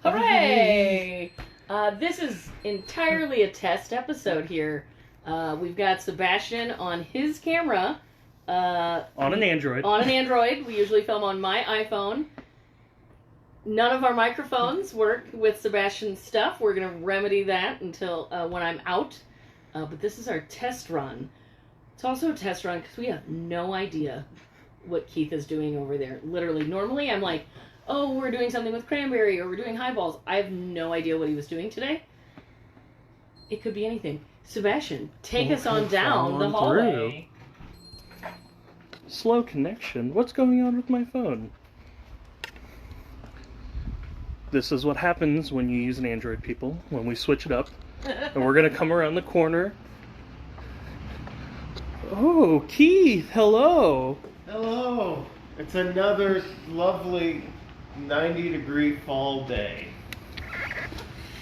Hooray! This is entirely a test episode here. We've got Sebastian on his camera. On an Android. On an Android. We usually film on my iPhone. None of our microphones work with Sebastian's stuff. We're going to remedy that until when I'm out. But this is our test run. It's also a test run because we have no idea what Keith is doing over there. Literally, normally I'm like, oh, we're doing something with cranberry or we're doing highballs. I have no idea what he was doing today. It could be anything. Sebastian, take us on down the hallway. Slow connection. What's going on with my phone? This is what happens when you use an Android, people, when we switch it up. And we're going to come around the corner. Oh, Keith, hello. Hello. It's another lovely 90-degree fall day.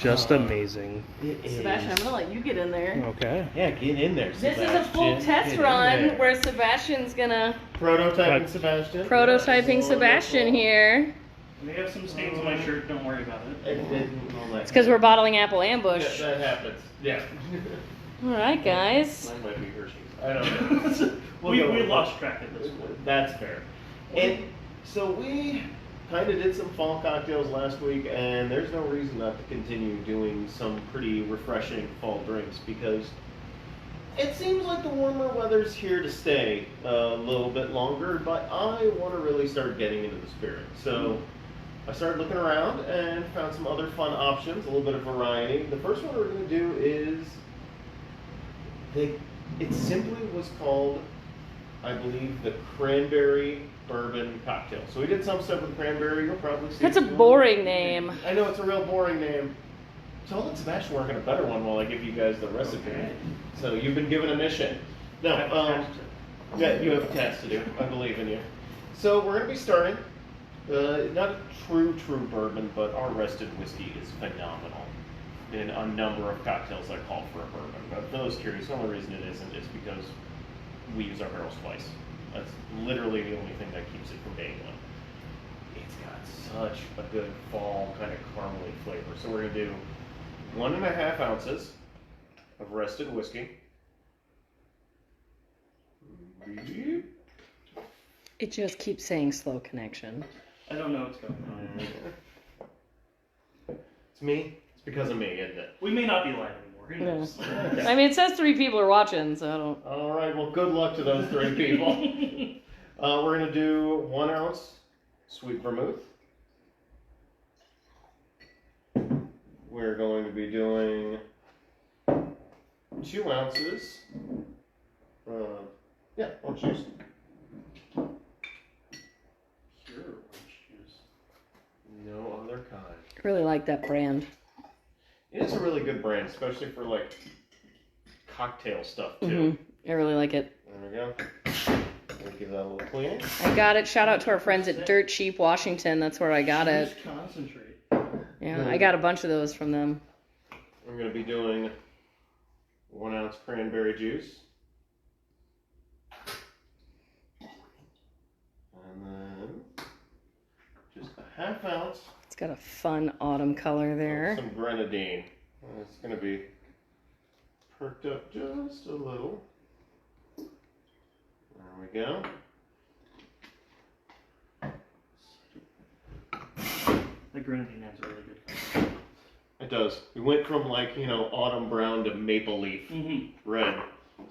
Just amazing. It is. Sebastian, I'm going to let you get in there. Okay. Yeah, get in there, This Sebastian. is a full test run where Sebastian's going to... Prototyping Sebastian. Prototyping Sebastian here. I may have some stains on my shirt, don't worry about it. It's because we're bottling Apple Ambush. Yeah, that happens. Yeah. Alright, guys. Mine might be Hershey's. I don't know. we lost track of this one. That's fair. And so we kind of did some fall cocktails last week, and there's no reason not to continue doing some pretty refreshing fall drinks because it seems like the warmer weather's here to stay a little bit longer, but I want to really start getting into the spirit. So I started looking around and found some other fun options, a little bit of variety. The first one we're going to do is, it simply was called, I believe, the Cranberry Bourbon Cocktail. So we did some stuff with cranberry, you'll probably see. That's a boring name. I know, it's a real boring name. So I'll let Sebastian work on a better one while I give you guys the recipe. Okay. So you've been given a mission. No, yeah, you have a task to do. I believe in you. So we're going to be starting, not a true bourbon, but our rested whiskey is phenomenal in a number of cocktails that call for a bourbon. But for those curious, the only reason it isn't is because we use our barrels twice. That's literally the only thing that keeps it from being one. It's got such a good fall kind of caramely flavor. So we're going to do 1.5 ounces of rested whiskey. It just keeps saying slow connection. I don't know what's going on. It's me. It's because of me, isn't it? We may not be live anymore. Who knows? I mean, it says 3 people are watching, so I don't... All right, well, good luck to those 3 people. We're going to do 1 ounce sweet vermouth. We're going to be doing 2 ounces. Orange juice. Pure orange juice. No other kind. I really like that brand. It is a really good brand, especially for like cocktail stuff too. Mm-hmm. I really like it. There we go. We'll give that a little cleaning. I got it. Shout out to our friends at Dirt Cheap Washington. That's where I got it. Juice concentrate. Yeah, I got a bunch of those from them. I'm going to be doing 1 ounce cranberry juice. And then just a 1/2 ounce. It's got a fun autumn color there. Some grenadine. It's going to be perked up just a little. There we go. The grenadine has a really good color. It does. We went from autumn brown to maple leaf red.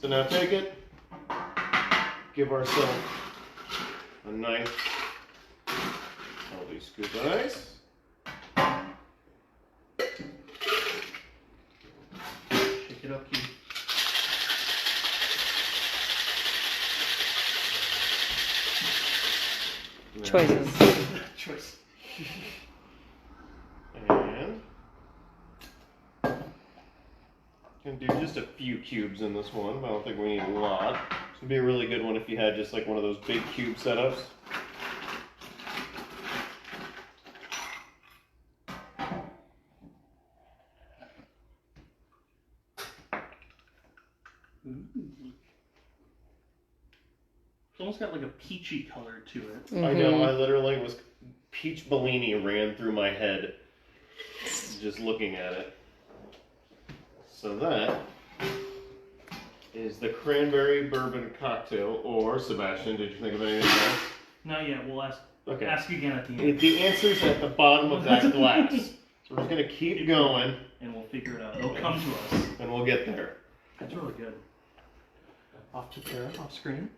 So now take it, give ourselves a nice healthy scoop of ice. Shake it up, Keith. Choices. Choice. And can do just a few cubes in this one, but I don't think we need a lot. This would be a really good one if you had just like one of those big cube setups. It's almost got like a peachy color to it. Mm-hmm. I know, I literally was, peach Bellini ran through my head just looking at it. So that is the cranberry bourbon cocktail, or Sebastian, did you think of anything else? Not yet. We'll ask Okay. ask again at the end. The answer's at the bottom of that glass. So we're just gonna keep going, And we'll figure it out. It'll come to us. and we'll get there. That's really good. Off screen.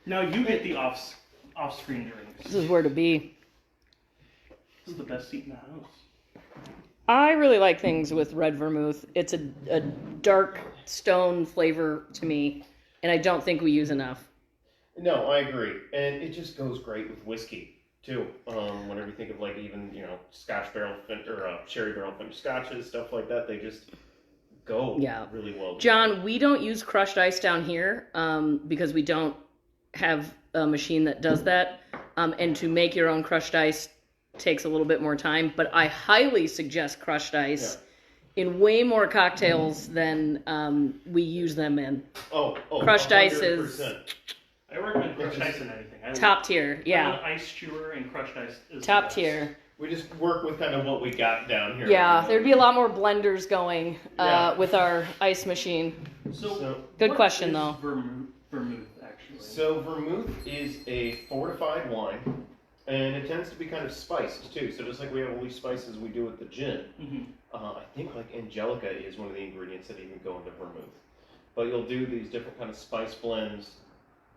Now you get the off-screen drinks. This is where to be. This is the best seat in the house. I really like things with red vermouth. It's a dark stone flavor to me, and I don't think we use enough. No, I agree, and it just goes great with whiskey too. Whenever you think of like even Scotch barrel or sherry barrel finished scotches, stuff like that, they just go really well. John, we don't use crushed ice down here because we don't have a machine that does that, and to make your own crushed ice takes a little bit more time. But I highly suggest crushed ice in way more cocktails than we use them in. Crushed 100%. ice is I recommend crushed ice in anything. top tier. Yeah, I'm an ice chewer, and crushed ice is top the best. tier. We just work with kind of what we got down here. Yeah, there'd be a lot more blenders going with our ice machine. So Good what question, is though. Vermouth, actually. So vermouth is a fortified wine, and it tends to be kind of spiced too. So just like we have all these spices we do with the gin, I think like Angelica is one of the ingredients that even go into vermouth. But you'll do these different kind of spice blends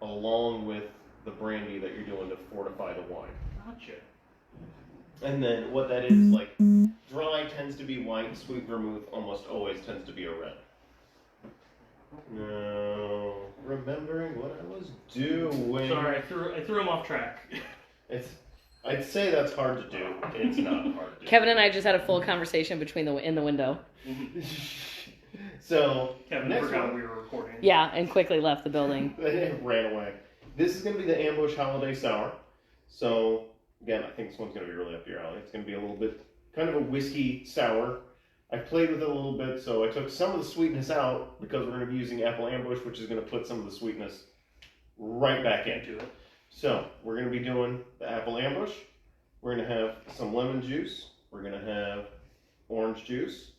along with the brandy that you're doing to fortify the wine. Gotcha. And then what that is, like, dry tends to be white, sweet vermouth almost always tends to be a red. No, remembering what I was doing. Sorry, I threw him off track. I'd say that's hard to do. It's not hard to do. Kevin and I just had a full conversation in the window. So, Kevin next forgot one. we were recording. Yeah, and quickly left the building. It ran away. This is going to be the Ambush Holiday Sour. So, again, I think this one's going to be really up your alley. It's going to be a little bit, kind of a whiskey sour. I played with it a little bit, so I took some of the sweetness out because we're going to be using Apple Ambush, which is going to put some of the sweetness right back into it. So, we're going to be doing the Apple Ambush. We're going to have some lemon juice. We're going to have orange juice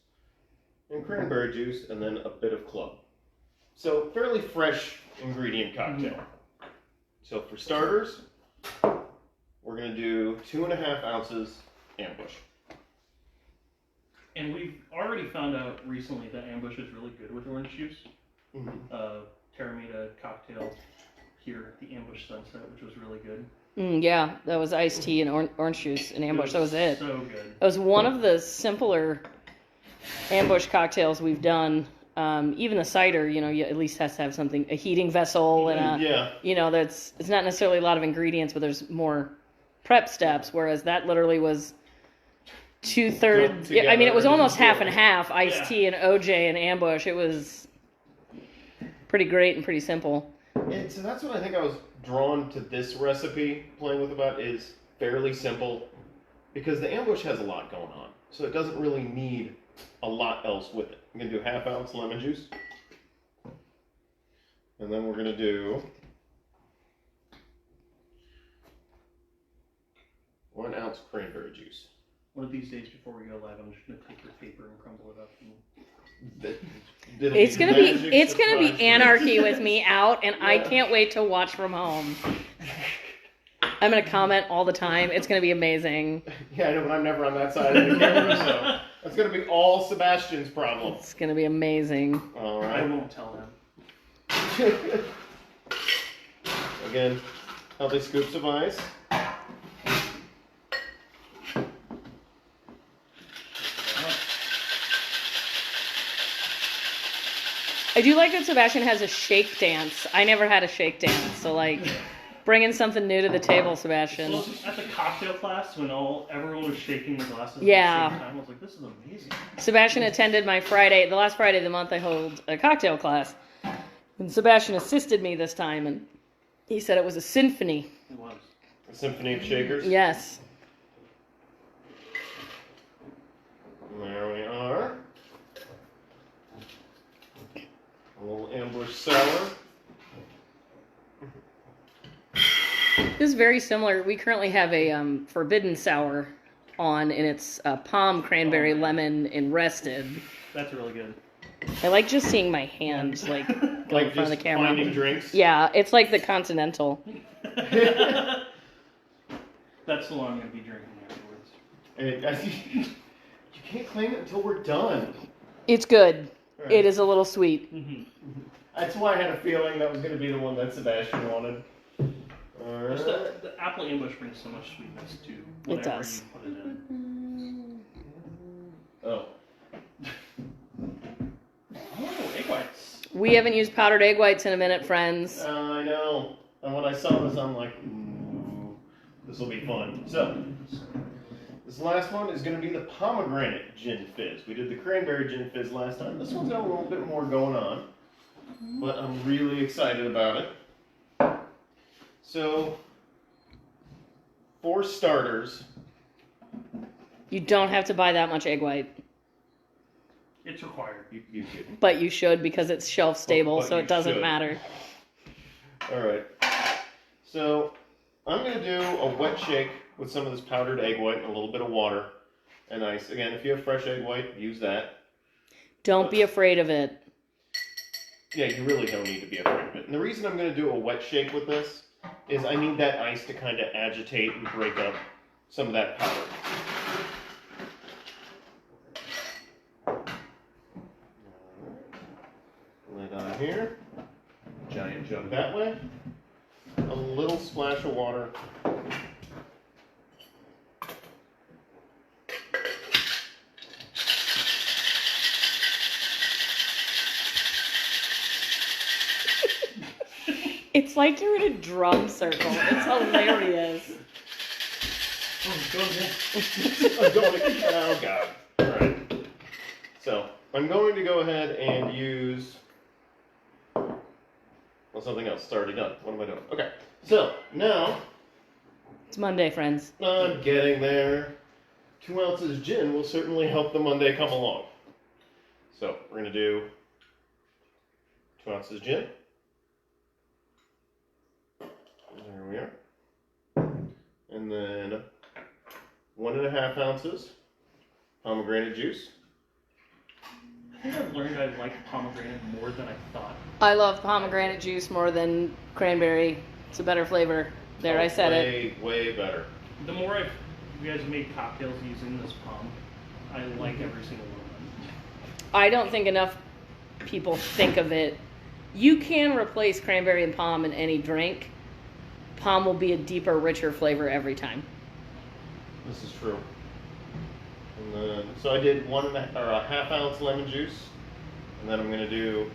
and cranberry juice, and then a bit of club. So, fairly fresh ingredient cocktail. So, for starters, we're going to do 2.5 ounces Ambush. And we've already found out recently that Ambush is really good with orange juice. Tara made a cocktail here at the Ambush Sunset, which was really good. Yeah, that was iced tea and orange juice and Ambush. That was it. So good. It was one of the simpler Ambush cocktails we've done. Even the cider, you at least has to have something, a heating vessel and it's not necessarily a lot of ingredients, but there's more prep steps, whereas that literally was 2/3. It was almost half and half, iced tea and OJ and Ambush. It was pretty great and pretty simple. And so that's what I think I was drawn to this recipe, playing with about, is fairly simple, because the Ambush has a lot going on, so it doesn't really need a lot else with it. I'm going to do 1/2 ounce lemon juice, and then we're going to do 1 ounce cranberry juice. One of these days before we go live, I'm just going to take your paper and crumble it up. It's gonna be anarchy with me out, and I can't wait to watch from home. I'm gonna comment all the time. It's gonna be amazing. Yeah, I know, but I'm never on that side of the camera, so that's gonna be all Sebastian's problem. It's gonna be amazing. All I right. won't tell him. Again, healthy scoops of ice. I do like that Sebastian has a shake dance. I never had a shake dance, so bringing something new to the table, Sebastian. Well, at the cocktail class, when everyone was shaking the glasses Yeah. at the same time, I was like, this is amazing. Sebastian attended the last Friday of the month I hold a cocktail class. And Sebastian assisted me this time, and he said it was a symphony. It was. A symphony of shakers. Yes. There we are. A little Ambush sour. This is very similar. We currently have a forbidden sour on, and it's palm, cranberry, lemon, and rested. That's really good. I like just seeing my hand like go Like in front of the just camera. finding drinks. Yeah, it's like the Continental. That's the one I'm going to be drinking afterwards. And you can't claim it until we're done. It's good. Right. It is a little sweet. Mm-hmm. That's why I had a feeling that was going to be the one that Sebastian wanted. Alright. The apple ambush brings so much sweetness to whatever does. you put it in. Oh. Oh, egg whites. We haven't used powdered egg whites in a minute, friends. I know. And when I saw this, I'm like, ooh, this will be fun. So, this last one is going to be the pomegranate gin fizz. We did the cranberry gin fizz last time. This one's got a little bit more going on, but I'm really excited about it. So, for starters, You don't have to buy that much egg white, It's required. you could. but you should because it's shelf stable, But so you it doesn't should. matter. Alright. So, I'm going to do a wet shake with some of this powdered egg white and a little bit of water and ice. Again, if you have fresh egg white, use that. Don't be afraid of it. Yeah, you really don't need to be afraid of it. And the reason I'm going to do a wet shake with this is I need that ice to kind of agitate and break up some of that powder. Lid on here. Giant jug that way. A little splash of water. It's like you're in a drum circle. It's hilarious. Oh, go ahead. I'm going to, oh god. Alright. So, I'm going to go ahead and use, well, something else. It's already done. What am I doing? Okay. So, now, It's Monday, friends. I'm getting there. 2 ounces gin will certainly help the Monday come along. So, we're going to do 2 ounces gin. There we are. And then 1.5 ounces pomegranate juice. I think I've learned I like pomegranate more than I thought. I love pomegranate juice more than cranberry. It's a better flavor. There, I said it. Way better. The more you guys have made cocktails using this pom, I like every single one of them. I don't think enough people think of it. You can replace cranberry and palm in any drink. Palm will be a deeper, richer flavor every time. This is true. And then, so I did 1.5 ounce lemon juice, and then I'm going to do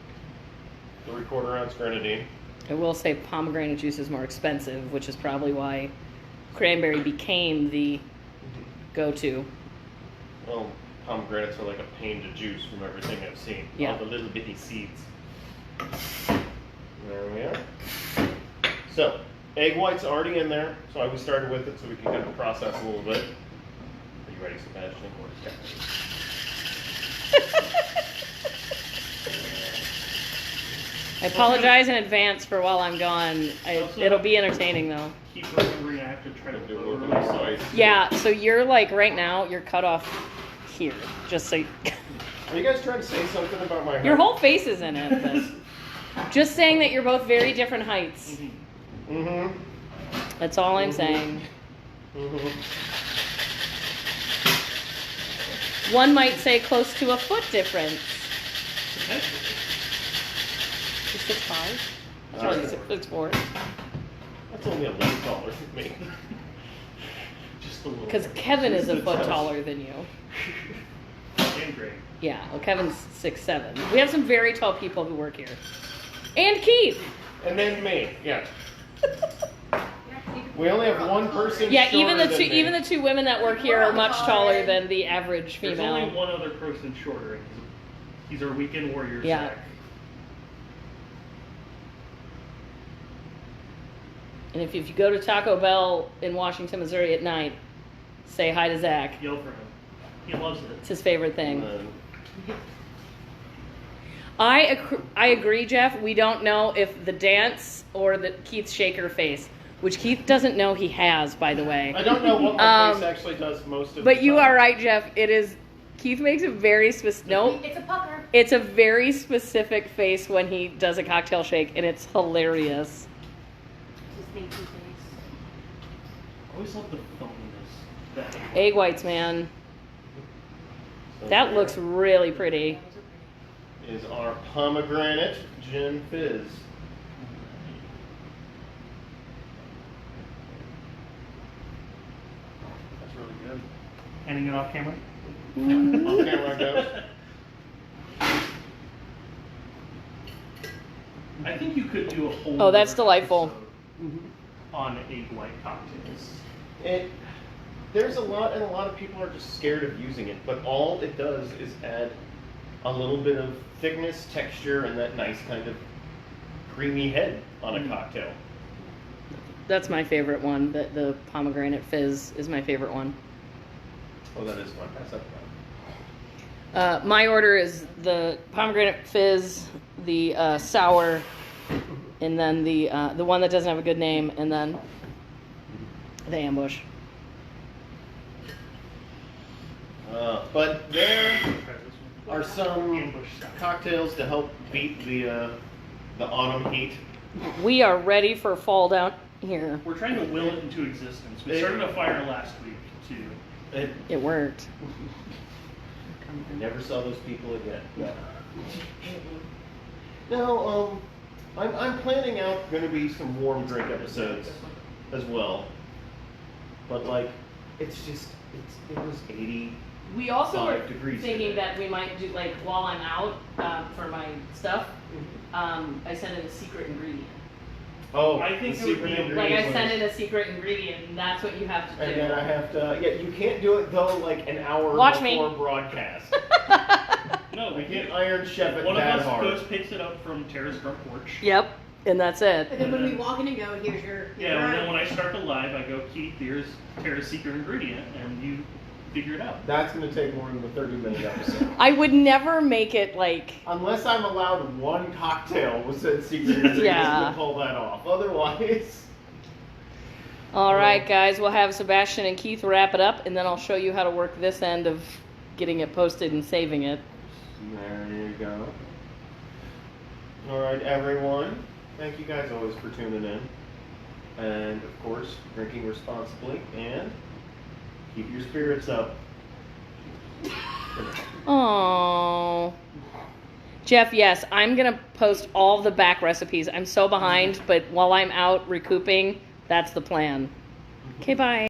3/4 ounce grenadine. I will say pomegranate juice is more expensive, which is probably why cranberry became the go-to. Well, pomegranates are like a pain to juice from everything I've seen. Yeah. All the little bitty seeds. There we are. So, egg white's already in there, so I was started with it so we can kind of process a little bit. Are you ready, Sebastian? I apologize in advance for while I'm gone. It'll be entertaining, though. Keep remembering I have to try to Do a put little over bit of myself. spice. Yeah, so you're like, right now, you're cut off here. Just so Are you guys trying to say something about my hair? your whole face is in it. But just saying that you're both very different heights. Mhm. Mm-hmm. That's all I'm saying. Mm-hmm. One might say close to a foot difference. Potentially. You're 6'5"? Sorry. Sorry, 6'4". That's only a little taller than me. Just a little. Because Kevin is a foot taller than you. And great. Yeah, well, Kevin's 6'7". We have some very tall people who work here. And Keith! And then me, yeah. We only have one person. Yeah, even shorter the two than me. even the two women that work here are much taller than the average There's only female. one other person shorter, and he's our weekend warrior, Yeah. Zach. And if you go to Taco Bell in Washington, Missouri at night, say hi to Zach. Yell for him. He loves it. It's his favorite thing. And then- I agree, Jeff. We don't know if the dance or the Keith Shaker face. which Keith doesn't know he has, by the way. I don't know what my face actually does most of But the you time. are right, Jeff. It is. Keith makes a very specific. No, It's a pucker. it's a very specific face when he does a cocktail shake, and it's hilarious. Just thinking face. I always love the phoniness. That Egg whites, man. So That there looks really pretty. is our pomegranate gin fizz. That's really good. Handing it off camera? Off camera goes. I think you could do a whole. Oh, that's other delightful. episode On egg white cocktails. There's a lot, and a lot of people are just scared of using it. But all it does is add a little bit of thickness, texture, and that nice kind of creamy head on a cocktail. That's my favorite one. The pomegranate fizz is my favorite one. Oh, that is fun. Pass that one. My order is the pomegranate fizz, the sour, and then the one that doesn't have a good name, and then the ambush. But there Try this one. are some Ambush style. cocktails to help beat the autumn heat. We are ready for fall down here. We're trying to will it into existence. We started a fire last week too. It worked. I never saw those people again. Yeah. Now, I'm planning out going to be some warm drink episodes as well. But like, it's just it was 80. We also 5 were degrees thinking today. that we might do, like, while I'm out for my stuff, I send in a secret ingredient. Oh, I think the it would secret be- Like, ingredient I send was- in a secret ingredient, and that's what you have to do. And then I have to. Yeah, you can't do it though. Like an hour Watch me. before broadcast. No, I can't Iron Chef it one of that us hard. goes picks it up from Tara's front porch. Yep, and that's it. And then when we walk in and go, here's your. Yeah, and then when I start the live, I go, Keith, here's Tara's secret ingredient, and you figure it out. That's going to take more than the 30-minute episode. I would never make it like. Unless I'm allowed one cocktail with said secret ingredient Yeah. to pull that off. Otherwise. All right, guys, we'll have Sebastian and Keith wrap it up, and then I'll show you how to work this end of getting it posted and saving it. There you go. All right, everyone. Thank you guys always for tuning in. And, of course, drinking responsibly and keep your spirits up. Oh, Jeff, yes, I'm gonna post all the back recipes. I'm so behind, but while I'm out recouping, that's the plan. Okay, bye.